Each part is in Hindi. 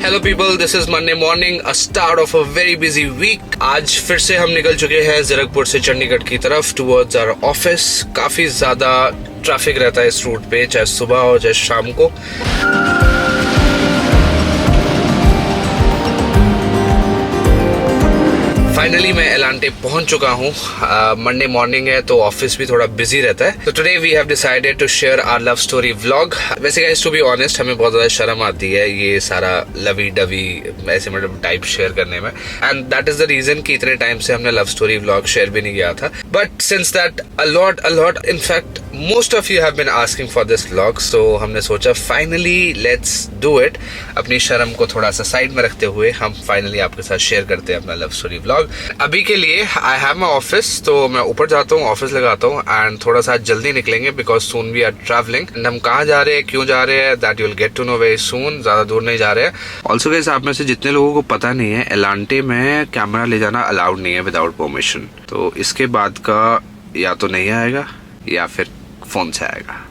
Hello people, this is Monday morning, a start of a very busy week. आज फिर से हम निकल चुके हैं जीरकपुर से चंडीगढ़ की तरफ टुवर्ड्स आवर ऑफिस। काफी ज्यादा ट्रैफिक रहता है इस रूट पे, चाहे सुबह हो चाहे शाम को। फाइनली मैं एलांटे पहुंच चुका हूं। मंडे मॉर्निंग है तो ऑफिस भी थोड़ा बिजी रहता है। तो today we have decided to share our love story vlog. वैसे गाइस, टू बी ऑनेस्ट, हमें बहुत ज्यादा शर्म आती है ये सारा लवी डवी ऐसे मतलब टाइप शेयर करने में, and that is the reason कि इतने टाइम से हमने लव स्टोरी व्लॉग शेयर भी नहीं किया था। But since that a lot in fact most of you have been asking for this vlog, so हमने सोचा फाइनली लेट्स डू इट। अपनी शर्म को थोड़ा सा साइड में रखते हुए हम फाइनली आपके साथ शेयर करते हैं अपना लव स्टोरी व्लॉग। अभी के लिए आई हैव माई ऑफिस, तो मैं ऊपर जाता हूँ, ऑफिस लगाता हूँ एंड थोड़ा सा जल्दी निकलेंगे because soon we are travelling. And हम कहाँ जा रहे हैं, क्यों जा रहे हैं, that you will get to know very soon. ज्यादा दूर नहीं जा रहे हैं। ऑल्सो गाइस, आप में से जितने लोगों को पता नहीं है, एलांटे में कैमरा ले जाना अलाउड नहीं है विदाउट परमिशन। तो इसके बाद का या तो नहीं आएगा या फिर फोन से आएगा।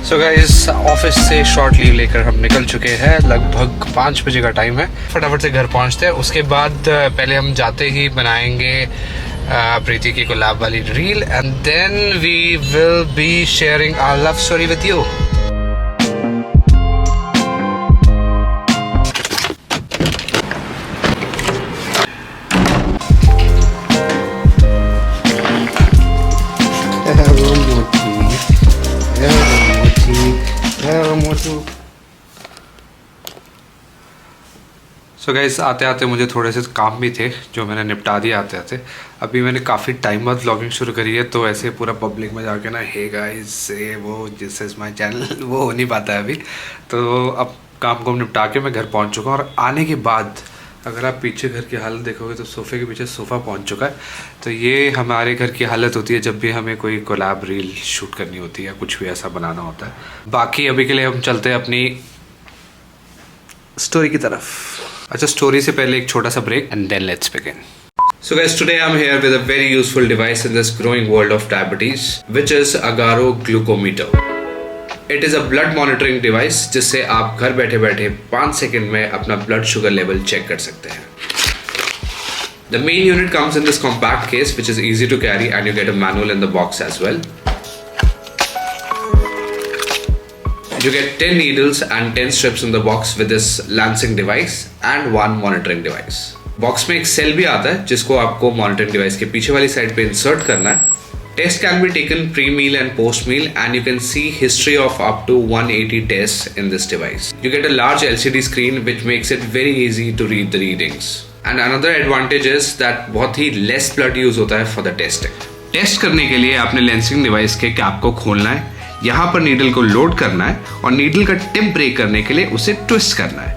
सो गाइस, ऑफिस से शॉर्ट लीव लेकर हम निकल चुके हैं। लगभग 5 बजे का टाइम है। फटाफट से घर पहुंचते हैं। उसके बाद पहले हम जाते ही बनाएंगे प्रीति की कोलैब वाली reel, and then we will be sharing our love story with you. So guys, आते आते मुझे थोड़े से काम भी थे जो मैंने निपटा दिए आते आते। अभी मैंने काफ़ी टाइम बाद व्लॉगिंग शुरू करी है, तो ऐसे पूरा पब्लिक में जाके ना हे गाइस ये वो दिस इज़ माय चैनल वो हो नहीं पाता है अभी। तो अब काम को निपटा के मैं घर पहुंच चुका हूँ। और आने के बाद अगर आप पीछे घर की हालत देखोगे तो सोफ़े के पीछे सोफ़ा पहुंच चुका है। तो ये हमारे घर की हालत होती है जब भी हमें कोई कोलैब रील शूट करनी होती है या कुछ भी ऐसा बनाना होता है। बाकी अभी के लिए हम चलते हैं अपनी स्टोरी की तरफ। अच्छा, स्टोरी से पहले एक छोटा सा break and then let's begin. So guys, today I'm here with a very useful device in this growing world of diabetes, which is Agaro Glucometer. It is a blood monitoring device जिससे आप घर बैठे बैठे 5 सेकंड में अपना ब्लड शुगर लेवल चेक कर सकते हैं। The main unit comes in this compact case, which is easy to carry, and you get a manual in the box as well. You get 10 needles and 10 strips in the box with this lancing device and one monitoring device. Box में एक सेल भी आता है जिसको आपको मॉनिटरिंग डिवाइस के पीछे वाली साइड पे इंसर्ट करना है। Test can be taken pre meal and post meal, and you can see history of up to 180 test in this device. You get a large LCD screen which makes it very easy to read the readings. And another advantage is that बहुत ही लेस ब्लड यूज होता है फॉर द टेस्टिंग। टेस्ट करने के लिए आपने लेंसिंग डिवाइस के कैप को खोलना है, यहाँ पर नीडल को लोड करना है और नीडल का टिप ब्रेक करने के लिए उसे ट्विस्ट करना है।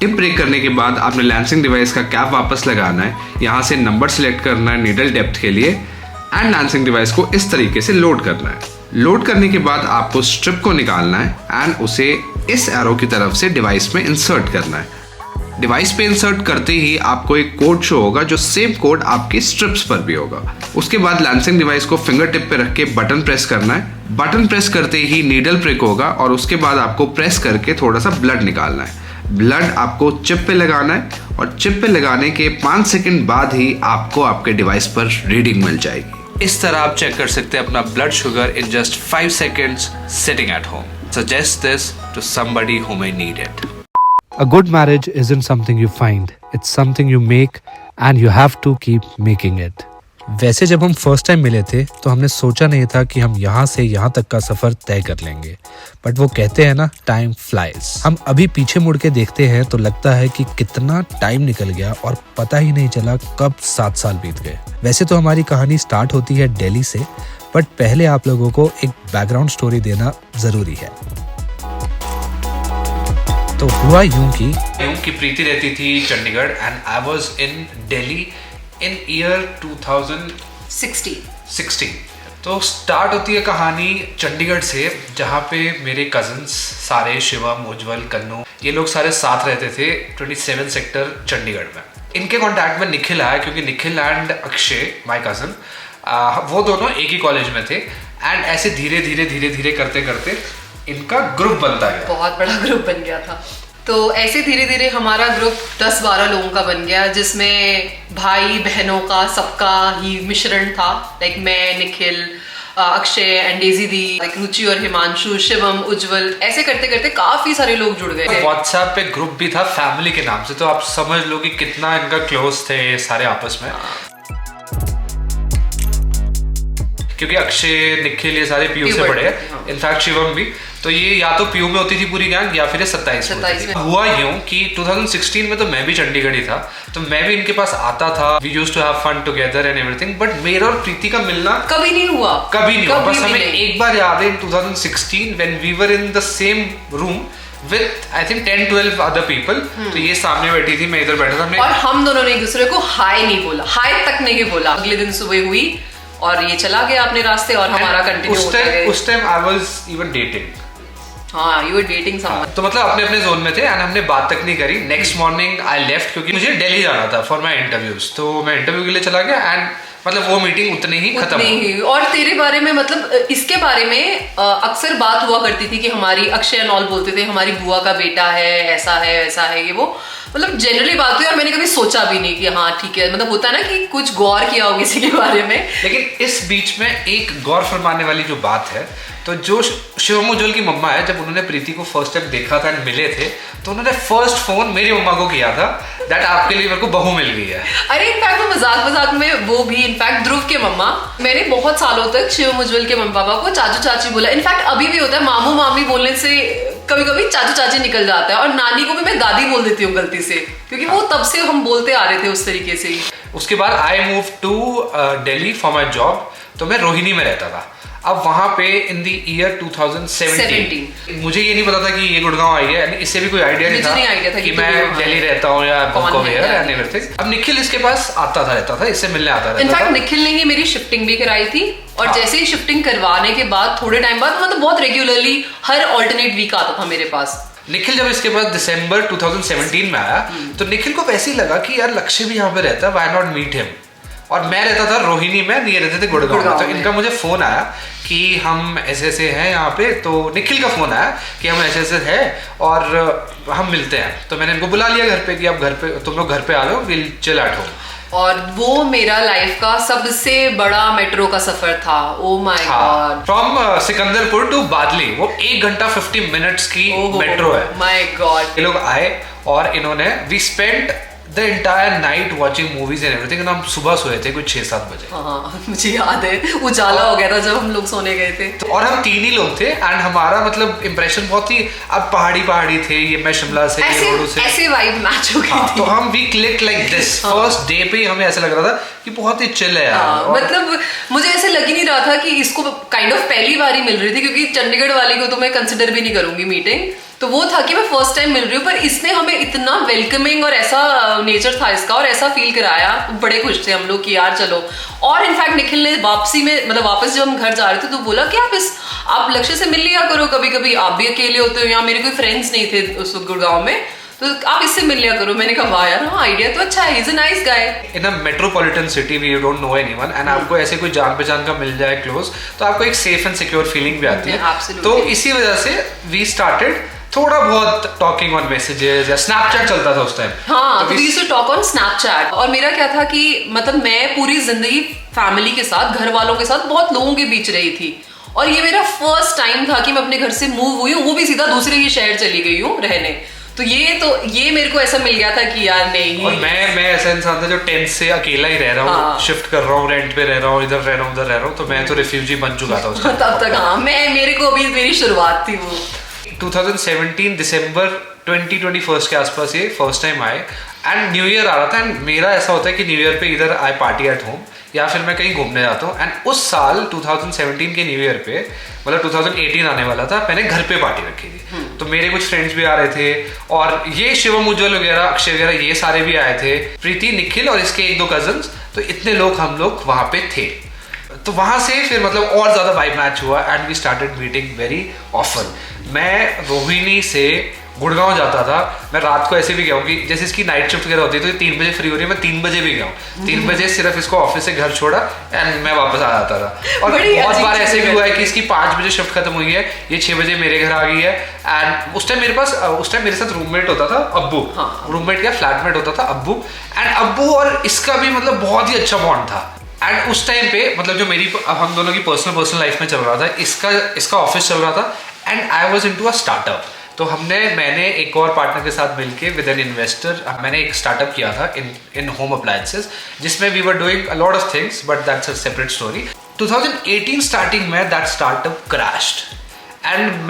टिप ब्रेक करने के बाद आपने लैंसिंग डिवाइस का कैप वापस लगाना है, यहाँ से नंबर सिलेक्ट करना है नीडल डेप्थ के लिए, एंड लैंसिंग डिवाइस को इस तरीके से लोड करना है। लोड करने के बाद आपको स्ट्रिप को निकालना है एंड उसे इस एरो की तरफ से डिवाइस में इंसर्ट करना है। डिवाइस पे इंसर्ट करते ही आपको एक कोड शो होगा जो सेम कोड आपके स्ट्रिप्स पर भी होगा। उसके बाद लैंसिंग डिवाइस को फिंगर टिप पे रख के बटन प्रेस करना है। बटन प्रेस करते ही नीडल प्रिक होगा और उसके बाद आपको प्रेस करके थोड़ा सा ब्लड निकालना है। ब्लड आपको चिप पे लगाना है और चिप पे लगाने के 5 सेकंड बाद ही आपको आपके डिवाइस पर रीडिंग मिल जाएगी। इस तरह आप चेक कर सकते हैं अपना blood sugar in just 5 seconds sitting at home. Suggest this to somebody who may need it. A good marriage isn't something you find, it's something you make and you have to keep making it. वैसे जब हम फर्स्ट टाइम मिले थे तो हमने सोचा नहीं था कि हम यहाँ से यहाँ तक का सफ़र तय कर लेंगे, बट वो कहते हैं ना, टाइम फ्लाइज। हम अभी पीछे मुड़ के देखते हैं तो लगता है कि कितना टाइम निकल गया और पता ही नहीं चला कब 7 साल बीत गए। वैसे तो हमारी कहानी स्टार्ट होती है दिल्ली से, बट पहले आप लोगों को एक बैकग्राउंड स्टोरी देना ज़रूरी है। तो हुआ यूं कि प्रीति रहती थी Chandigarh and I was in Delhi in year 2016। 16। तो स्टार्ट होती है कहानी चंडीगढ़ से, जहाँ पे मेरे कजन्स सारे, शिवम, उज्जवल, कन्नू, ये लोग सारे साथ रहते थे 27 सेक्टर चंडीगढ़ में। इनके कांटेक्ट में निखिल आया, क्योंकि Nikhil and Akshay, my cousin, वो दोनों एक ही कॉलेज में थे। एंड ऐसे धीरे धीरे करते करते इनका ग्रुप बनता गया, बहुत बड़ा ग्रुप बन गया था। तो ऐसे धीरे धीरे हमारा ग्रुप 10-12 लोगों का बन गया, जिसमें भाई बहनों का सबका ही मिश्रण था। लाइक मैं, निखिल, अक्षय एंड डेजी दी, लाइक रुचि और हिमांशु, शिवम, उज्जवल, ऐसे करते करते काफी सारे लोग जुड़ गए। व्हाट्सएप पे ग्रुप भी था फैमिली के नाम से, तो आप समझ लो कि कितना इनका क्लोज थे सारे आपस में। क्योंकि अक्षय, निखिल ये सारे पीयू से पढ़े, इनफैक्ट शिवम भी। तो ये या तो पीयू में होती थी पूरी गैंग, या फिर 27 में। हुआ यूं कि 2016 में तो मैं भी चंडीगढ़ ही था, तो मैं भी इनके पास आता था। We used to have fun together and everything, but मेरा और प्रीति का मिलना कभी नहीं हुआ। बस हमें एक बार याद है in 2016 when we were in the same room with I think 10-12 other people। तो ये सामने बैठी थी, मैं इधर बैठा था, हमने और हम दोनों ने एक दूसरे को हाय नहीं बोला, हाय तक नहीं बोला। अगले दिन सुबह हुई और ये चला गया अपने रास्ते, और हमारा कंटिन्यू होता गया। उस time I was even dating. हाँ, यू वर डेटिंग समवन। तो मतलब अपने अपने जोन में थे एंड हमने बात तक नहीं करी। नेक्स्ट मॉर्निंग आई लेफ्ट, क्योंकि मुझे दिल्ली जाना था फॉर माय इंटरव्यूज। तो मैं इंटरव्यू के लिए चला गया एंड मतलब वो मीटिंग उतनी ही खत्म हुई। और तेरे बारे में, मतलब इसके बारे में अक्सर बात हुआ करती थी कि हमारी, अक्षय एंड ऑल बोलते थे हमारी बुआ का बेटा है, ऐसा है वैसा है, ये वो, मतलब जनरली बात हुई। और मैंने कभी सोचा भी नहीं कि हाँ ठीक है, मतलब होता है ना कि कुछ गौर किया हो किसी के बारे में। लेकिन इस बीच में एक गौर फरमाने वाली जो बात है, तो जो शिवम उज्जवल की मम्मा है, जब उन्होंने प्रीति को फर्स्ट टाइम देखा था एंड मिले थे, तो उन्होंने फर्स्ट फोन मेरी मम्मा को किया था दैट आपके लिए मेरे को बहू मिल गई है। अरे इनफैक्ट मजाक में वो भी, इनफैक्ट ध्रुव के मम्मा, मैंने बहुत सालों तक शिवम उज्जवल के मम्मी पापा को चाचू चाची बोला। इनफैक्ट अभी भी होता है, मामू मामी बोलने से कभी कभी चाचू चाची निकल जाता है, और नानी को भी मैं दादी बोल देती हूँ गलती से, क्योंकि वो तब से हम बोलते आ रहे थे उस तरीके से ही। उसके बाद I move to Delhi for my job. तो मैं रोहिणी में रहता था। अब वहां पे इन द ईयर 2017 मुझे ये नहीं पता था कि ये गुड़गांव आई है, इससे भी कोई आइडिया नहीं था कि मैं दिल्ली रहता हूँ या अब निखिल इसके पास आता था, रहता था, इससे मिलने आता था। इनफैक्ट निखिल ने ही मेरी शिफ्टिंग भी कराई थी, और जैसे ही शिफ्टिंग करवाने के बाद थोड़े टाइम बाद, मतलब बहुत रेगुलरली हर ऑल्टरनेट वीक आता था मेरे पास। निखिल जब इसके बाद दिसंबर 2017 में आया, तो निखिल को वैसे ही लगा कि यार लक्ष्य भी यहाँ पे रहता है, व्हाई नॉट मीट हिम। और मैं रहता था रोहिणी में, ये रहते थे गुड़गांव में। तो इनका मुझे फोन आया कि हम ऐसे ऐसे हैं यहाँ पे। तो निखिल का फोन आया कि हम ऐसे ऐसे हैं और हम मिलते हैं। तो मैंने इनको बुला लिया घर पे कि आप घर पे, तुम लोग घर पे आ लो, विल चिल एट होम। और वो मेरा लाइफ का सबसे बड़ा मेट्रो का सफर था। Oh my God, from Sikandarpur to Badli, वो 1 घंटा 50 मिनट्स की मेट्रो है। My God. ये लोग आए और इन्होंने, we spent the entire night watching movies and everything. हम सुबह सोए थे कुछ 6-7 बजे। हाँ, मुझे याद है, उजाला हो गया था जब हम लोग सोने गए थे। तो और हम 3 ही लोग थे एंड हमारा मतलब इंप्रेशन बहुत ही, अब पहाड़ी थे, ये मैं शिमला से, ऐसे वाइब मैच हो गई थी। तो हम we click like this. First day पे हमें ऐसा लग रहा था कि बहुत ही चिल है यार। मतलब मुझे ऐसे लग ही नहीं रहा था कि इसको काइंड ऑफ पहली बार ही मिल रही थी, क्योंकि चंडीगढ़ वाली को तो मैं कंसिडर भी नहीं करूंगी मीटिंग। तो वो था कि मैं फर्स्ट टाइम मिल रही हूँ, पर इसने हमें इतना वेलकमिंग और ऐसा नेचर था इसका, और ऐसा फील कराया, बड़े खुश थे हम लोग कि यार चलो। और इनफैक्ट निखिल ने वापसी में, मतलब वापस जब हम घर जा रहे थे, तो बोला कि आप लक्ष्य से मिल लिया करो कभी कभी, आप भी अकेले होते हो, यहाँ मेरे कोई फ्रेंड्स नहीं थे उस गुड़गांव में, तो आप इससे मिल लिया करो। मैंने कहा वाह यार, हाँ आइडिया तो अच्छा है, he is a nice guy. In a metropolitan city we don't know anyone, and आपको ऐसे कोई जान पहचान का मिल जाए क्लोज, तो आपको एक सेफ एंड सिक्योर फीलिंग भी आती है। तो इसी वजह से वी स्टार्टेड थोड़ा बहुत टॉकिंग ऑन मैसेजेस, या स्नैपचैट चलता था उस टाइम। हाँ, तो we used to talk on Snapchat. और मेरा क्या था कि मतलब मैं पूरी जिंदगी फैमिली के साथ, घर वालों के साथ, बहुत लोगों के बीच रही थी, और ये मेरा फर्स्ट टाइम था कि मैं अपने घर से मूव हुई हूँ, वो भी सीधा दूसरे ही शहर चली गई हूँ रहने। तो ये मेरे को ऐसा मिल गया था कि यार नहीं। और मैं ऐसा इंसान था जो टेंथ से अकेला ही रह रहा हूँ, शिफ्ट कर रहा हूँ, रेंट पे रह रहा हूँ, इधर रह रहा हूँ, उधर रह रहा हूँ। तो मैं तो रिफ्यूजी बन चुका था उस टाइम। तब तक हाँ, मेरे को अभी मेरी शुरुआत थी वो। 2017 दिसंबर 2021 के आसपास ये फर्स्ट टाइम आए, एंड न्यू ईयर आ रहा था। एंड मेरा ऐसा होता है कि न्यू ईयर पे इधर आई पार्टी एट होम, या फिर मैं कहीं घूमने जाता हूँ। एंड उस साल 2017 के न्यू ईयर पे, मतलब 2018 आने वाला था, मैंने घर पे पार्टी रखी थी। तो मेरे कुछ फ्रेंड्स भी आ रहे थे, और ये शिवम उज्जवल वगैरह, अक्षय वगैरह, ये सारे भी आए थे, प्रीति, निखिल और इसके 1-2 कजन्स। तो इतने लोग हम लोग वहां पे थे। तो वहां से फिर मतलब और ज्यादा वाइब मैच हुआ and we started meeting very often. मैं रोहिणी से गुड़गांव जाता था, मैं रात को ऐसे भी गया हूँ कि जैसे इसकी नाइट शिफ्ट वगैरह होती है तो ये 3 बजे फ्री हो रही है, मैं 3 बजे भी गया हूँ। 3 बजे सिर्फ इसको ऑफिस से घर छोड़ा एंड मैं वापस आ जाता था। और बहुत बार ऐसे भी हुआ है कि इसकी 5 बजे शिफ्ट खत्म हुई है, ये 6 बजे मेरे घर आ गई है। एंड उस टाइम मेरे साथ रूममेट होता था अब्बू, रूममेट या फ्लैटमेट होता था अब्बू। एंड अब्बू और इसका भी मतलब बहुत ही अच्छा बॉन्ड था। एंड उस टाइम पे मतलब जो मेरी अब हम दोनों की पर्सनल लाइफ में चल रहा था, इसका ऑफिस चल रहा था and I was into a startup. तो मैंने एक और पार्टनर के साथ मिलके विद एन इन्वेस्टर मैंने एक स्टार्टअप किया था इन होम अप्लायंसेस, जिसमें we were doing a lot of things but that's a separate story. 2018 starting में दैट स्टार्टअप क्रैश्ड एंड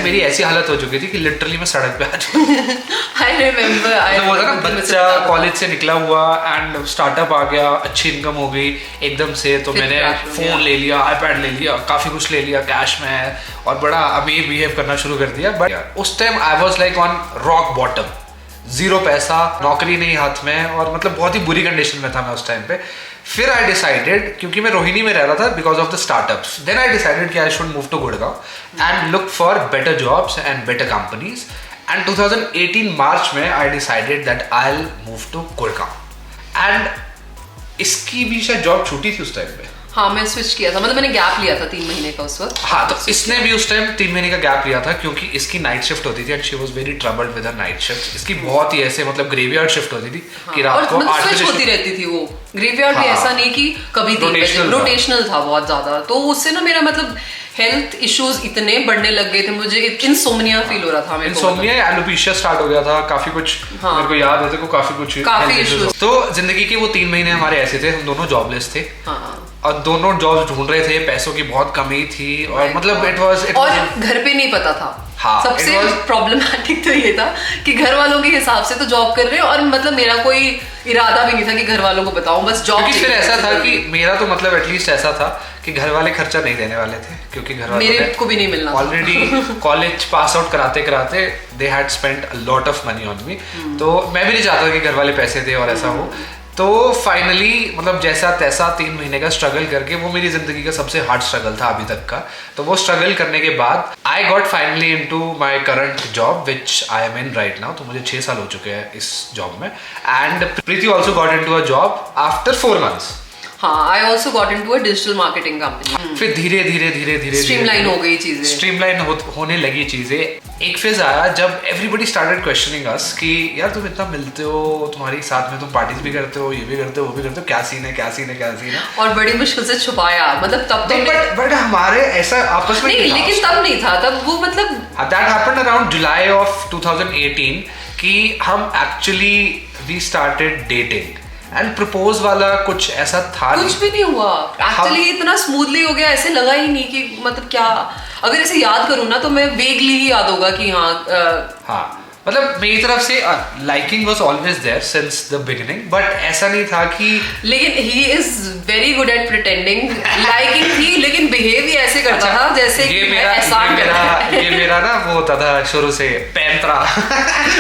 मेरी ऐसी हालत हो चुकी थी कि लिटरली मैं सड़क पे आ चुका। आई रिमेंबर तो वो था ना, बच्चा कॉलेज से निकला हुआ एंड स्टार्टअप आ गया, अच्छी इनकम हो गई एकदम से। तो मैंने फोन ले लिया, आईपैड ले लिया, काफी कुछ ले लिया कैश में और बड़ा अमीर बिहेव करना शुरू कर दिया। बट उस time I was like on rock bottom, 0 पैसा, नौकरी नहीं हाथ में और मतलब बहुत ही बुरी कंडीशन में था मैं उस टाइम पे। फिर आई डिसाइडेड, क्योंकि मैं रोहिणी में रह रहा था because of the startups, then I decided कि I should move to Gurgaon and look for better jobs and better companies. And 2018 March में I decided that I will move to Gurgaon and इसकी भी शायद जॉब छूटी थी उस टाइम पे। हाँ, मैं स्विच किया था, मतलब मैंने गैप लिया था 3 महीने का उस वक्त। हाँ, तो इसने भी उस टाइम 3 महीने का गैप लिया था क्योंकि इसकी नाइट शिफ्ट होती थी and she was very troubled with her night shift. इसकी बहुत ही ऐसे मतलब ग्रेवयार्ड शिफ्ट होती थी कि रात को 8 बजे होती रहती थी वो ग्रेवयार्ड भी, ऐसा नहीं कि कभी 3 बजे, रोटेशनल था बहुत ज्यादा। तो उससे ना मेरा मतलब हेल्थ इश्यूज इतने बढ़ने लग गए थे, मुझे इंसोम्निया फील हो रहा था मेरे को। इंसोम्निया, एलोपेशिया स्टार्ट हो गया था, काफी कुछ मेरे को याद है, को काफी इश्यूज। तो जिंदगी के वो 3 महीने हमारे ऐसे थे, हम दोनों जॉबलेस थे और दोनों जॉब ढूंढ रहे थे, पैसों की बहुत कमी थी और मतलब इट वाज और घर पे नहीं पता था। हाँ, सबसे प्रॉब्लमेटिक तो ये था कि घर वालों के हिसाब से तो जॉब कर रहे हो और मतलब मेरा कोई इरादा भी नहीं था कि घर वालों को बताऊं, बस जॉब। क्योंकि फिर ऐसा था कि मेरा तो मतलब एटलीस्ट ऐसा था कि घर वाले खर्चा नहीं देने वाले थे, क्योंकि घर वाले मेरे को भी नहीं मिलना ऑलरेडी कॉलेज पास आउट कराते कराते they had spent a lot of money on me. तो मैं भी नहीं चाहता कि घर वाले पैसे दे और ऐसा हो। तो फाइनली मतलब जैसा तैसा 3 महीने का स्ट्रगल करके, वो मेरी जिंदगी का सबसे हार्ड स्ट्रगल था अभी तक का। तो वो स्ट्रगल करने के बाद I got finally into my current job which I am in right now. तो मुझे 6 साल हो चुके हैं इस जॉब में and Preeti also got into a job after 4 months। हाँ, I also got into a digital marketing company। फिर धीरे धीरे स्ट्रीमलाइन हो गई चीजें, स्ट्रीमलाइन होने लगी चीजें। एक फेज आया जब एवरीबॉडी स्टार्टेड क्वेश्चनिंग अस कि यार तुम इतना मिलते हो, तुम्हारी साथ में तुम पार्टीज भी करते हो, ये भी करते हो, वो भी करते हो, क्या सीन है। और बड़ी मुश्किल से छुपाया, मतलब तब तो बट हमारे ऐसा आपस में नहीं, लेकिन तब नहीं था, तब वो मतलब that happened around July of 2018 कि हम actually we started dating and propose वाला कुछ ऐसा था, कुछ भी नहीं हुआ एक्चुअली। इतना स्मूथली हो गया, ऐसे लगा ही नहीं कि मतलब क्या, अगर ऐसे याद करूँ ना तो मैं वेगली ही याद होगा कि हाँ मतलब मेरी तरफ से liking was always there since the beginning, but ऐसा नहीं था कि। लेकिन he is very good at pretending liking थी, लेकिन बिहेव ही ऐसे करता था जैसे ये मेरा ना वो होता था शुरू से पैंतरा।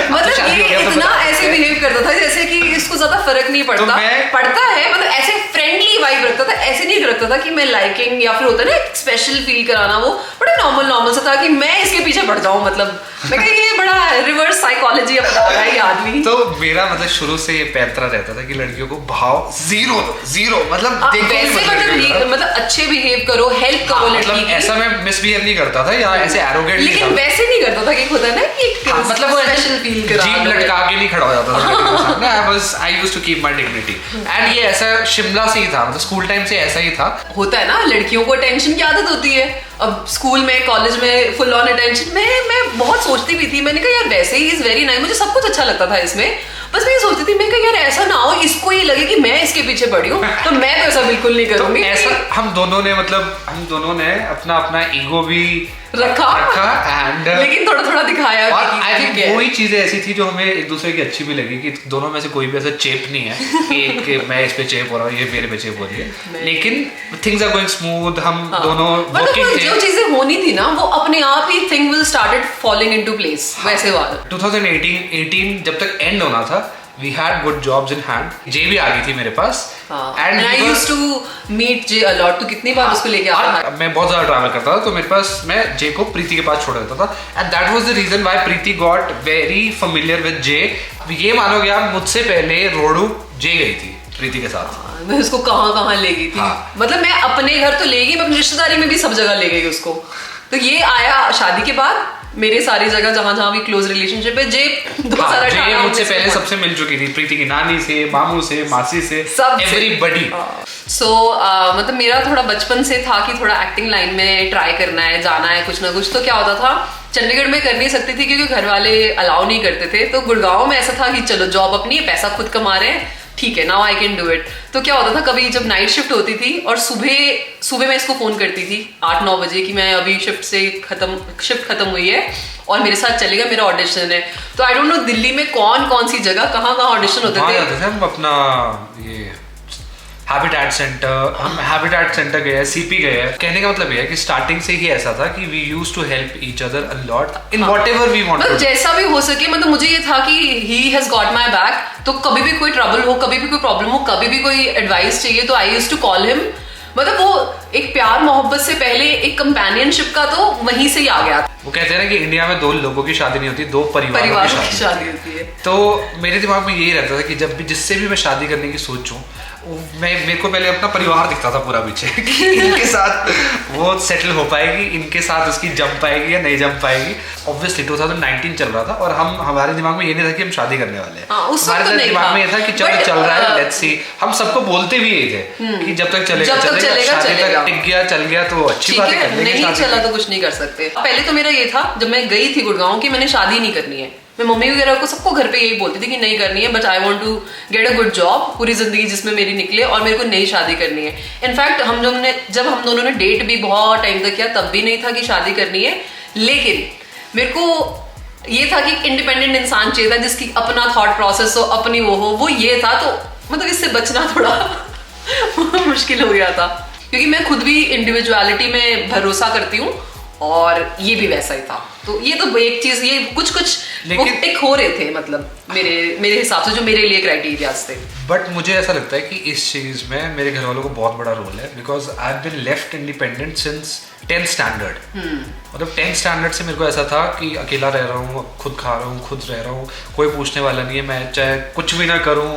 मतलब ये इतना ऐसे बिहेव करता था जैसे कि इसको ज्यादा फर्क नहीं पड़ता है, मतलब ऐसे फ्रेंडली वाइब रखता था, ऐसे नहीं रखता था कि मैं लाइकिंग या फिर होता है ना स्पेशल फील कराना, वो बड़ा नॉर्मल सा था कि मैं इसके पीछे पड़ जाऊं। मतलब मैं कह ये बड़ा रिवर्स साइकोलॉजी अपना रहा है ये आदमी। तो मेरा मतलब शुरू से ये पैंतरा रहता था कि लड़कियों को भाव जीरो मतलब मतलब अच्छे बिहेव करो, हेल्प करो लड़की की। ऐसा मैं मिसबिहेव नहीं करता था या ऐसे एरोगेंट नहीं था, लेकिन वैसे नहीं करता था कि खुद है ना कि मतलब वो स्पेशल फील करा, जीभ लटका के नहीं खड़ा हो जाता था। I used to keep my dignity and ये ऐसा शिमला से ही था, मतलब स्कूल टाइम से ऐसा ही था। होता है ना, लड़कियों को अटेंशन की आदत होती है। अब स्कूल में कॉलेज में फुल ऑन अटेंशन। मैं बहुत सोचती भी थी, मैंने कहा यार वैसे ही इज वेरी नाइस, मुझे सब कुछ अच्छा लगता था इसमें, बस मैं ये सोचती थी मैं कहा यार ऐसा ना हो इसको ये लगे कि मैं इसके पीछे पड़ी हूँ, तो मैं तो ऐसा बिल्कुल नहीं करूंगी। तो ऐसा हम दोनों ने अपना ईगो भी रखा एंड लेकिन थोड़ा दिखाया। और आई थिंक वही चीजें ऐसी थी जो हमें एक दूसरे की अच्छी भी लगी कि दोनों में से कोई भी ऐसा चेप नहीं है कि मैं इस पे चेप हो रहा हूँ, ये मेरे पे चेप हो रही है, लेकिन थिंग्स आर गोइंग स्मूथ। हम दोनों जो चीजें होनी थी ना वो अपने आप ही thing will started falling into place वैसे वाला। 2018 जब तक एंड होना था we had good jobs in hand. J भी आ गई थी मेरे पास and I used to meet J a lot. तो कितनी बार उसको लेके आता था? मैं बहुत ज्यादा ट्रैवल करता था, तो मेरे पास मैं जे को प्रीति के पास छोड़ देता था, and that was the reason why Preeti got very familiar with J. ये मानोगे आप, मुझसे पहले रोडू जे गई थी प्रीति के साथ। मैं उसको कहाँ ले गई थी। मतलब मैं अपने घर तो ले गई, मैं अपनी रिश्तेदारी में भी सब जगह ले गई उसको। तो ये आया शादी के बाद, मेरे सारी जगह जहाँ भी क्लोज रिलेशनशिप है। जे जे मुझसे पहले सबसे मिल चुकी थी, प्रीति की नानी से, मामू से, मासी से, एवरीबॉडी। सो मतलब मेरा थोड़ा बचपन से था कि थोड़ा एक्टिंग लाइन में ट्राई करना है, जाना है कुछ ना कुछ। तो क्या होता था, चंडीगढ़ में कर नहीं सकती थी क्योंकि घर वाले अलाउ नहीं करते थे। तो गुड़गांव में ऐसा था कि चलो जॉब अपनी, पैसा खुद कमा रहे हैं, ठीक है, now I can do it. तो क्या होता था, कभी जब नाइट शिफ्ट होती थी और सुबह मैं इसको फोन करती थी 8-9 बजे कि मैं अभी शिफ्ट खत्म हुई है और मेरे साथ चलेगा, मेरा ऑडिशन है। तो आई डोंट नो दिल्ली में कौन सी जगह कहाँ ऑडिशन होते थे। हम अपना ये हैबिटेट सेंटर, हम हैबिटेट सेंटर गए, सीपी गए। कहने का मतलब ये है कि स्टार्टिंग से ही ऐसा था कि we used to help each other a lot in whatever we wanted. मतलब जैसा भी हो सके, मतलब मुझे ये था कि he has got my back. तो कभी भी कोई ट्रबल हो, कभी भी कोई प्रॉब्लम हो, कभी भी कोई एडवाइस चाहिए, तो I used to call him. मतलब वो एक प्यार मोहब्बत से पहले एक कंपेनियनशिप का तो वहीं से ही आ गया। वो कहते हैं ना कि इंडिया में 2 लोगों की शादी नहीं होती, 2 परिवारों की शादी होती है। तो मेरे दिमाग में यही रहता था कि जब भी जिससे भी मैं शादी करने की सोचूं, मेरे को पहले अपना परिवार दिखता था पूरा पीछे कि इनके साथ वो सेटल हो पाएगी, इनके साथ उसकी जम पाएगी या नहीं जम पाएगी। ऑब्वियसली 2019 चल रहा था और हमारे दिमाग में ये नहीं था कि हम शादी करने वाले हैं। हमारे दिमाग में ये था कि चलो चल रहा है, लेट्स सी। हम सबको बोलते भी यही थे कि जब तक चलेगा शादी तक टिक गया, चल गया तो अच्छी बात है, नहीं चला तो कुछ नहीं कर सकते। पहले तो मेरा ये था जब मैं गई थी गुड़गांव कि मैंने शादी नहीं करनी है। मैं मम्मी वगैरह को सबको घर पे यही बोलती थी कि नहीं करनी है, but I want to get a good job, पूरी जिंदगी जिसमें मेरी निकले, और मेरे को नई शादी करनी है। इनफैक्ट जब हम दोनों ने डेट भी बहुत टाइम तक किया, तब भी नहीं था कि शादी करनी है। लेकिन मेरे को ये था कि इंडिपेंडेंट इंसान चाहिए था, जिसकी अपना थॉट प्रोसेस हो, अपनी वो ये था। तो मतलब इससे बचना थोड़ा मुश्किल हो गया था क्योंकि मैं खुद भी इंडिविजुअलिटी में भरोसा करती हूँ और ये भी वैसा ही था। तो ये तो एक चीज, ये कुछ टिक हो रहे थे, मतलब मेरे हिसाब से जो मेरे लिए क्राइटेरियाज थे। बट मुझे ऐसा लगता है कि इस चीज में मेरे घर वालों को बहुत बड़ा रोल है, because I have been left independent since 10th standard. मतलब 10th स्टैंडर्ड से मेरे को ऐसा था कि अकेला रह रहा हूँ, खुद खा रहा हूँ, खुद रह रहा हूँ, कोई पूछने वाला नहीं है। मैं चाहे कुछ भी ना करूँ,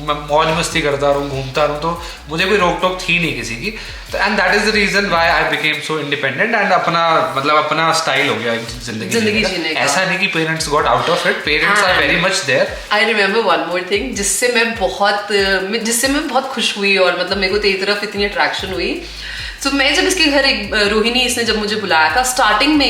मैं मौज मस्ती करता रहूँ, घूमता रहूँ, तो मुझे कोई रोक टोक थी नहीं किसी की। तो and that is the reason why I became so independent and अपना स्टाइल हो गया जिंदगी जीने का। ऐसा नहीं कि parents got out of it, parents are very much there. I remember one more thing जिससे मैं बहुत खुश हुई और मतलब मेरे को तेरी तरफ इतनी अट्रैक्शन हुई। तो मैं जब इसके घर रोहिणी इसने जब मुझे बुलाया था, स्टार्टिंग में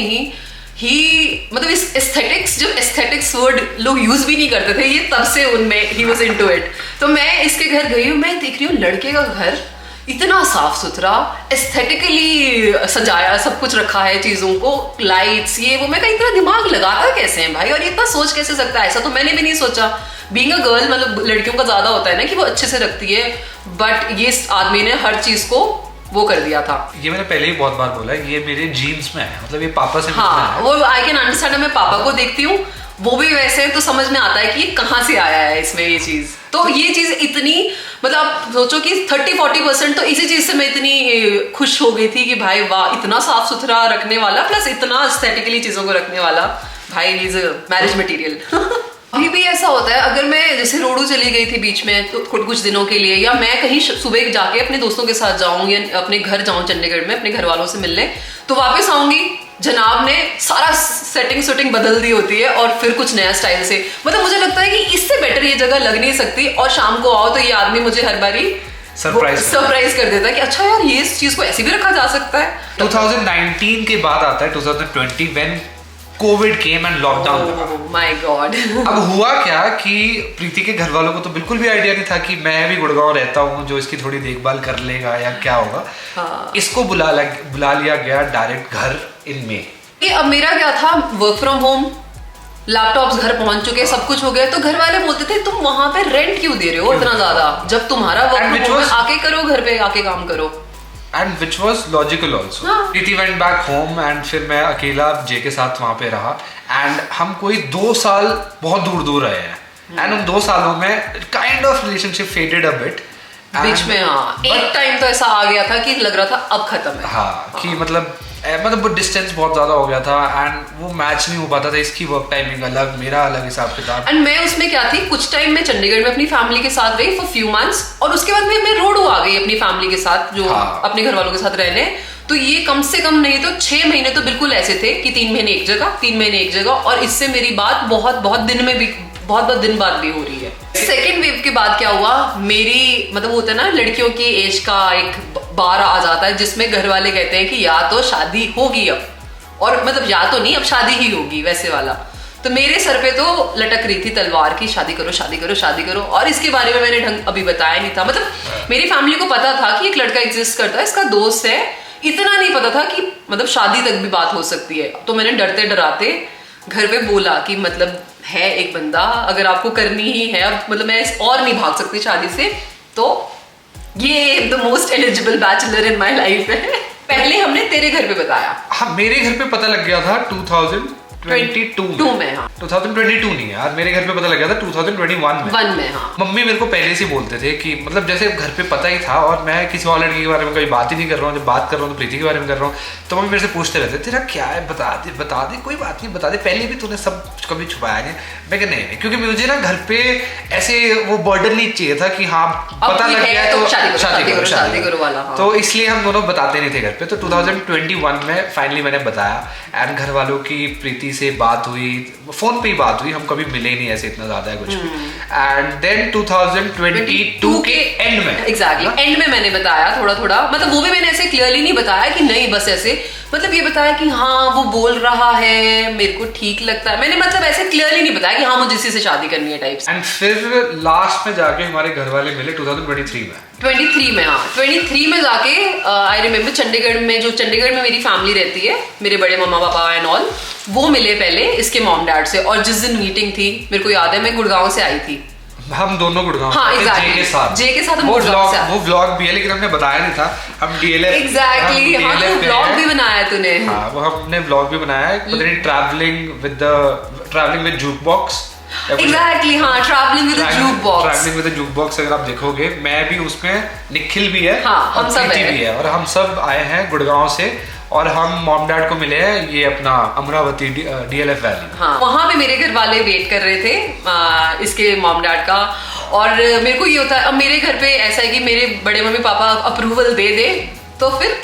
ही मतलब इस एस्थेटिक्स वर्ड लोग यूज भी नहीं करते थे, ये तब से उनमें ही वाज इनटू इट। तो मैं इसके घर गई हूँ, मैं देख रही हूँ लड़के का घर इतना साफ सुथरा, एस्थेटिकली सजाया, सब कुछ रखा है चीजों को, लाइट्स, ये वो। मैं कहीं इतना दिमाग लगाता कैसे है भाई, और ये इतना सोच कैसे सकता है, ऐसा तो मैंने भी नहीं सोचा। बीइंग अ गर्ल, मतलब लड़कियों का ज्यादा होता है ना कि वो अच्छे से रखती है, बट ये आदमी ने हर चीज को वो कर दिया था। ये मैंने पहले ही बहुत बार बोला, ये मेरे जीन्स में है, मतलब ये पापा से हाँ, वो आई कैन अंडरस्टैंड। मैं पापा को देखती हूँ, वो भी वैसे है, तो समझ में आता है कि ये कहाँ से आया है इसमें ये चीज। तो ये चीज इतनी, मतलब आप सोचो कि 30-40% तो इसी चीज से मैं इतनी खुश हो गई थी कि भाई वाह, इतना साफ सुथरा रखने वाला, प्लस इतना एस्थेटिकली चीजों को रखने वाला, भाई ही इज मैरिज मटेरियल। अभी भी ऐसा होता है, अगर मैं जैसे रोडू चली गई थी बीच में तो कुछ दिनों के लिए, या मैं कहीं सुबह जाके अपने दोस्तों के साथ जाऊं या अपने घर जाऊं चंडीगढ़ में अपने घर वालों से मिलने, तो वापस आऊंगी, जनाब ने सारा सेटिंग बदल दी होती है और फिर कुछ नया स्टाइल से। मतलब मुझे लगता है कि इससे बेटर ये जगह लग नहीं सकती। और शाम को आओ तो ये आदमी मुझे हर बारी सरप्राइज कर देता है कि अच्छा यार, ये इस चीज को ऐसे भी रखा जा सकता है। 2019 के बाद आता है 2020 when Covid came and lockdown. My God. अब हुआ क्या कि प्रीति के घर वालों को तो बिल्कुल भी आइडिया नहीं था कि मैं भी गुड़गांव रहता हूँ, जो इसकी थोड़ी देखभाल कर लेगा या क्या होगा। हाँ। इसको बुला लिया गया डायरेक्ट घर इन में। अब मेरा क्या था, वर्क फ्रॉम होम, लैपटॉप्स घर पहुंच चुके, सब कुछ हो गया। तो घर वाले बोलते थे तुम वहां पे रेंट क्यों दे रहे हो इतना ज्यादा, जब तुम्हारा वर्क फ्रॉम होम आके करो, घर पे आके काम करो। And which was logical also. Preeti went back home and फिर मैं अकेला जे के साथ वहाँ पे रहा, and हम कोई 2 साल बहुत दूर रहे हैं। एंड उन 2 सालों में kind of relationship faded a bit बीच में। हाँ, एक टाइम तो ऐसा आ गया था कि लग रहा था अब खत्म है। हाँ, कि मतलब वो डिस्टेंस बहुत ज्यादा हो गया था एंड वो मैच नहीं हो पाता था। इसकी वर्क टाइमिंग अलग, मेरा अलग हिसाब किताब। एंड मैं उसमें क्या थी, कुछ टाइम मैं चंडीगढ़ में अपनी फैमिली के साथ रही फॉर फ्यू मंथ्स, और उसके बाद मैं रोडू आ गई अपनी फैमिली के साथ, जो अपने घर वालों के साथ रहने। तो ये कम से कम नहीं तो 6 महीने तो बिल्कुल ऐसे थे कि 3 महीने एक जगह, 3 महीने एक जगह, और इससे मेरी बात बहुत दिन बाद भी हो रही है। सेकेंड वेव के बाद क्या हुआ, मेरी मतलब होता है ना लड़कियों की एज का एक बार आ जाता है जिसमें घर वाले कहते हैं कि या तो शादी होगी अब, और मतलब या तो नहीं, अब शादी ही होगी, वैसे वाला। तो मेरे सर पे तो लटक रही थी तलवार की शादी करो शादी करो शादी करो, और इसके बारे में मैंने ढंग अभी बताया नहीं था। मतलब मेरी फैमिली को पता था कि एक लड़का एग्जिस्ट करता है, इसका दोस्त है, इतना नहीं पता था कि मतलब शादी तक भी बात हो सकती है। तो मैंने डरते डराते घर पे बोला कि मतलब है एक बंदा, अगर आपको करनी ही है, अब मतलब मैं और नहीं भाग सकती शादी से, तो ये the most eligible bachelor in my life है। पहले हमने तेरे घर पे बताया। हाँ, मेरे घर पे पता लग गया था 2022 में। हाँ, 2022 नहीं यार, मेरे घर पे पता लग गया था 2021 में। हाँ। मम्मी मेरे को पहले से बोलते थे कि मतलब जैसे घर पे पता ही था, और मैं किसी और लड़की के बारे में कभी बात ही नहीं कर रहा हूँ। जब बात कर रहा हूँ तो प्रीति के बारे में कर रहा हूँ, तो मम्मी मेरे से पूछते रहते, तेरा क्या है, बता दे, कोई बात नहीं, बता दे, पहले भी तूने सब कभी छुपाया नहीं। मैं कहा नहीं, क्योंकि मुझे ना घर पे ऐसे वो बर्डन नहीं चाहिए था कि हाँ पता लग गया तो शादी करो वाला। तो इसलिए हम दोनों बताते नहीं थे घर पे। तो 2021 में फाइनली मैंने बताया, एंड घर वालों की प्रीति से बात हुई, फोन पे ही बात हुई, हम कभी मिले नहीं ऐसे इतना ज्यादा है कुछ भी। एंड देन 2022 के एंड में, एग्जैक्टली एंड में मैंने बताया थोड़ा, मतलब वो भी मैंने ऐसे क्लियरली नहीं बताया कि नहीं, बस ऐसे मतलब ये बताया कि हाँ वो बोल रहा है, मेरे को ठीक लगता है। मैंने मतलब ऐसे क्लियरली नहीं बताया कि हाँ मुझे इसी से शादी करनी है टाइप्स। एंड फिर लास्ट में जाके हमारे घर वाले मिले 2023 में। 23 में, हाँ 23 में जाके आई रिमेम्बर चंडीगढ़ में मेरी फैमिली रहती है, मेरे बड़े मम्मा पापा एंड ऑल, वो मिले पहले इसके मॉम डैड से। और जिस दिन मीटिंग थी, मेरे को याद है मैं गुड़गांव से आई थी, हम दोनों गुड़गांव। हाँ, exactly. जे के साथ हम गुड़गांव से। वो व्लॉग भी है, लेकिन हमने बताया नहीं था, हम डीएलएफ। एग्जैक्टली, हाँ तो व्लॉग भी बनाया तूने। हाँ, वो हमने व्लॉग भी बनाया है, पता नहीं travelling with juke box. Exactly, हाँ ट्रैवलिंग विद जूक बॉक्स। अगर आप देखोगे, मैं भी उसमें, निखिल भी है, हाँ, हम सब भी है, और हम सब आए हैं गुड़गांव से, और हम मॉम डैड को मिले हैं ये अपना अमरावती डीएलएफ वैली। हाँ, वहां पे मेरे घर वाले वेट कर रहे थे इसके मॉम डैड का। और मेरे को ये होता है, अब मेरे घर पे ऐसा है कि मेरे बड़े मम्मी पापा अप्रूवल दे तो फिर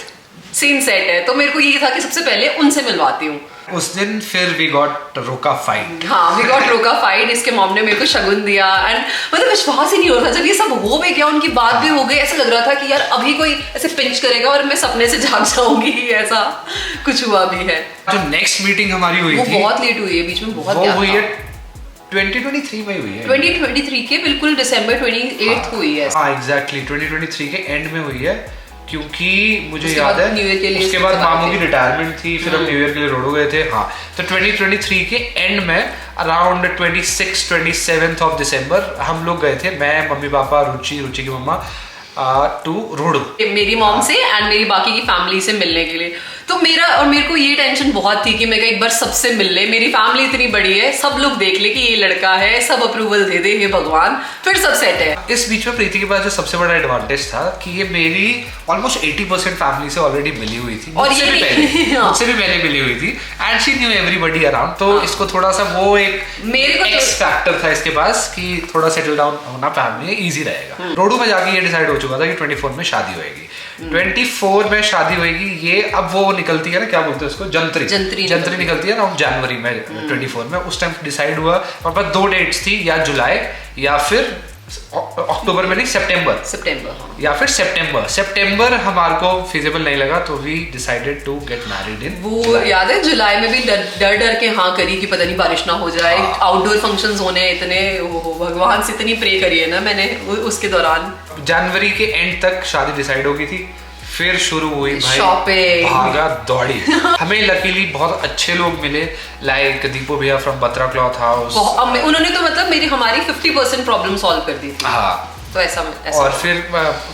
सीन सेट है। तो मेरे को ये था कि सबसे पहले उनसे मिलवाती हूँ। उस दिन फिर वी गॉट रोका फाइट। हाँ, वी गॉट रोका फाइट। इसके मॉम ने मेरे को शगुन दिया, एंड मतलब विश्वास ही नहीं हो रहा था जब ये सब हो भी गया, उनकी बात भी हो गई। ऐसा लग रहा था कि यार अभी कोई ऐसे पिंच करेगा और मैं सपने से जाग जाऊंगी, ऐसा कुछ हुआ भी है। जो नेक्स्ट मीटिंग हमारी हुई वो थी, बहुत लेट हुई है, बीच में बहुत वो हुई है 2023 में हुई है। 2023 के बिल्कुल दिसंबर 28 हुई है। हाँ एग्जैक्टली 2023 के एंड में हुई है, क्योंकि मुझे याद है न्यू ईयर के लिए उसके बाद मामू की रिटायरमेंट थी, फिर हम न्यू ईयर के लिए रोड गए थे। हाँ, तो 2023 के एंड में अराउंड 27 ऑफ दिसंबर हम लोग गए थे, मैं, मम्मी पापा, रुचि की मम्मा, टू रोडो, मेरी मॉम से एंड मेरी बाकी की फैमिली से मिलने के लिए। तो मेरे को ये टेंशन बहुत थी कि मैं एक बार सबसे मिल ले, मेरी फैमिली इतनी बड़ी है, सब लोग देख ले कि ये लड़का है, सब अप्रूवल दे दे, हे भगवान, फिर सब सेट है। इस बीच में प्रीति के पास जो सबसे बड़ा एडवांटेज था कि ये मेरी ऑलमोस्ट 80% फैमिली से ऑलरेडी मिली हुई थी, और मुझसे भी पहले मिली हुई थी, and she knew everybody around. तो इसको थोड़ा सा वो एक मेरे को एक्स फैक्टर था इसके पास कि थोड़ा सेटल डाउन होना फैमिली में इजी रहेगा। रोडू में जाके ये डिसाइड हो चुका था कि 24 में शादी होगी, 24 में शादी होगी। ये अब वो निकलती है ना, क्या बोलते हैं उसको, जंतरी निकलती है ना जनवरी में 24 में। उस टाइम डिसाइड हुआ, और पास 2 डेट्स थी, या जुलाई या फिर अक्टूबर में नहीं, सितंबर या फिर सितंबर हमारे को फिजिबल नहीं लगा, तो we decided to get married in वो याद है जुलाई में भी डर के हाँ करी कि पता नहीं बारिश ना हो जाए, आउटडोर फंक्शंस होने इतने, भगवान से इतनी प्रे करी है ना मैंने उसके दौरान। जनवरी के एंड तक शादी डिसाइड हो गई थी, फिर शुरू हुई भाई शॉपिंग, भागा दौड़ी। हमें लकीली बहुत अच्छे लोग मिले, लाइक दीपो भैया फ्रॉम बत्रा क्लॉथ हाउस। उन्होंने तो मतलब हमारी 50% प्रॉब्लम सॉल्व कर दी थी। हाँ, तो ऐसा और फिर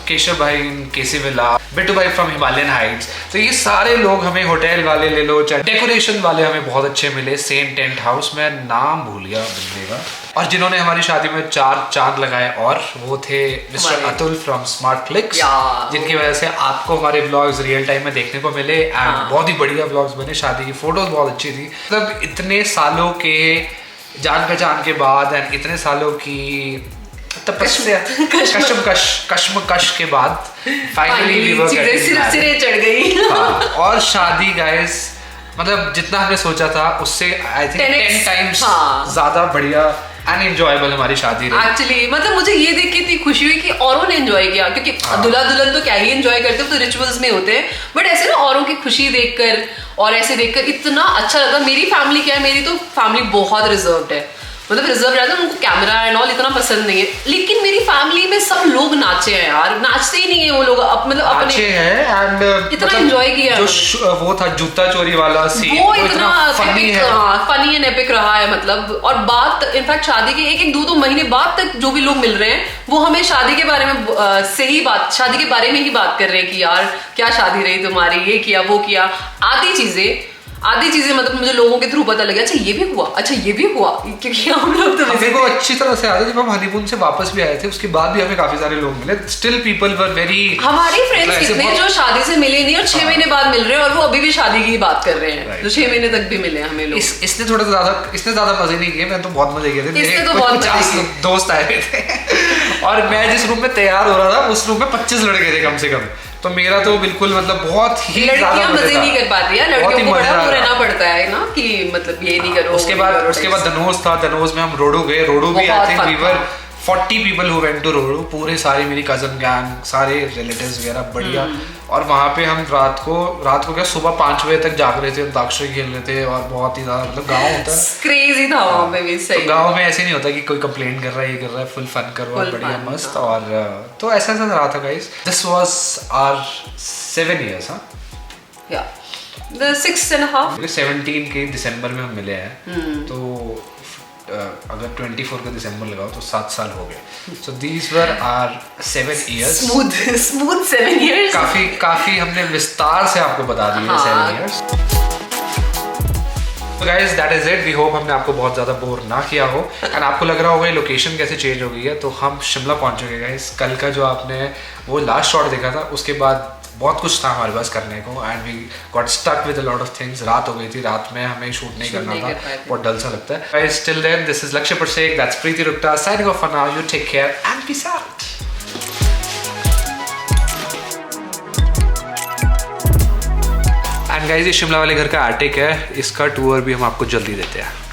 केशव भाई केसी विला, बिट्टू भाई फ्रॉम हिमालयन हाइट्स। तो ये सारे लोग हमें होटल वाले ले लो चाहे डेकोरेशन वाले हमें बहुत अच्छे मिले। सेम टेंट हाउस, मैं नाम भूल गया बंदे का, और जिन्होंने हमारी शादी में 4 चांद लगाए, और वो थे mister Atul from smart clicks, जिनकी वजह से आपको हमारे व्लॉग्स रियल टाइम में देखने को मिले एंड बहुत ही बढ़िया व्लॉग्स बने। शादी की फोटोज बहुत अच्छी थी। मतलब इतने सालों के जान पहचान के बाद एंड इतने सालों की तपस्या कश्मकश के बाद फाइनली वी वर गेटिंग सिरे चढ़ गई। और शादी गाइस, मतलब जितना हमने सोचा था उससे आई थिंक 10 टाइम्स ज्यादा बढ़िया एंड एंजॉयबल हमारी शादी रही। एक्चुअली मतलब मुझे ये देख के इतनी खुशी हुई कि औरों ने एंजॉय किया, क्योंकि दूल्हा दुल्हन तो क्या ही एंजॉय करते हो, तो रिचुअल्स में होते हैं, बट ऐसे ना औरों की खुशी देखकर और ऐसे देखकर इतना अच्छा लगा। मेरी फैमिली क्या है, मेरी तो फैमिली बहुत रिजर्व्ड है, मतलब रिजर्व रहता है, उनको कैमरा एंड ऑल इतना पसंद नहीं है, लेकिन मेरी फैमिली में सब लोग नाचे हैं यार। नाचते ही नहीं है वो लोग, मतलब अपने हैं एंड इतना एंजॉय किया। जो वो था जूता चोरी वाला सीन, वो इतना फनी एंड एपिक रहा है मतलब। और बात इनफैक्ट शादी के 1-2 महीने बाद तक जो भी लोग मिल रहे हैं वो हमें शादी के बारे में शादी के बारे में ही बात कर रहे हैं कि यार क्या शादी रही तुम्हारी, ये किया वो किया, आधी चीजें मतलब मुझे लोगों के थ्रू पता लगा, अच्छा ये भी हुआ, अच्छा ये भी हुआ, क्योंकि हम लोग तो मेरे को अच्छी तरह से याद है जब हम हनीमून से वापस भी आए थे, उसके बाद भी हमें काफी सारे लोग मिले। स्टिल पीपल वर वेरी, हमारे फ्रेंड्स कितने जो शादी से मिले नहीं और 6 महीने बाद मिल रहे हैं, और वो अभी भी शादी की बात कर रहे हैं, जो 6 महीने तक भी मिले हमें लोग। इसने ज्यादा मजे नहीं किए, मैं तो बहुत मजे किए थे। इसने तो बहुत 50 दोस्त आए हुए थे और मैं जिस रूम में तैयार हो रहा था उस रूम में 25 लड़के थे कम से कम। तो मेरा तो बिल्कुल मतलब बहुत ही लड़कियां मजे नहीं कर पाती है, लड़कियों को बड़ा वो रहना पड़ता है ना कि मतलब ये नहीं करो। उसके बाद धनोज था, धनोज में हम रोडू गए। रोडू भी I think we were 40 people who went to Rohru, पूरे सारे मेरी कजन गैंग, सारे रिलेटिव्स वगैरह बढ़िया। और वहाँ पे हम रात को क्या सुबह 5 बजे तक जाग रहे थे, अंताक्षरी खेल रहे थे, और बहुत ही ज्यादा मतलब गाँव होता है क्रेजी था वहाँ पे भी। सही, तो गाँव में ऐसे नहीं होता कि कोई कंप्लेंट कर रहा है, ये कर रहा है, फुल फन कर रहा है, बढ़िया मस्त। और तो ऐसा रहा था guys. This was our 7 years, हाँ या 6.5। 17 के दिसंबर में हम मिले हैं, तो अगर 24 का दिसंबर लगाओ तो 7 साल हो गए। So these were our 7 years। Smooth 7 years। काफी हमने विस्तार से आपको बता दिया 7 years। तो guys that is it. We hope हमने आपको बहुत ज्यादा बोर ना किया हो एंड आपको लग रहा होगा ये लोकेशन कैसे चेंज हो गई है। तो हम शिमला पहुंच चुके गाइस। कल का जो आपने वो लास्ट शॉट देखा था, उसके बाद बहुत कुछ था हमारे पास करने को and we got stuck with a lot of things. रात हो गई थी, रात में हमें शूट नहीं करना था, बहुत डल सा लगता है। Guys till then this is Lakshya परसेक, दैट्स प्रीति रुक्ता signing off for now. You take care and peace out. And guys ये शिमला वाले घर का एटिक है, इसका टूर भी हम आपको जल्दी देते हैं।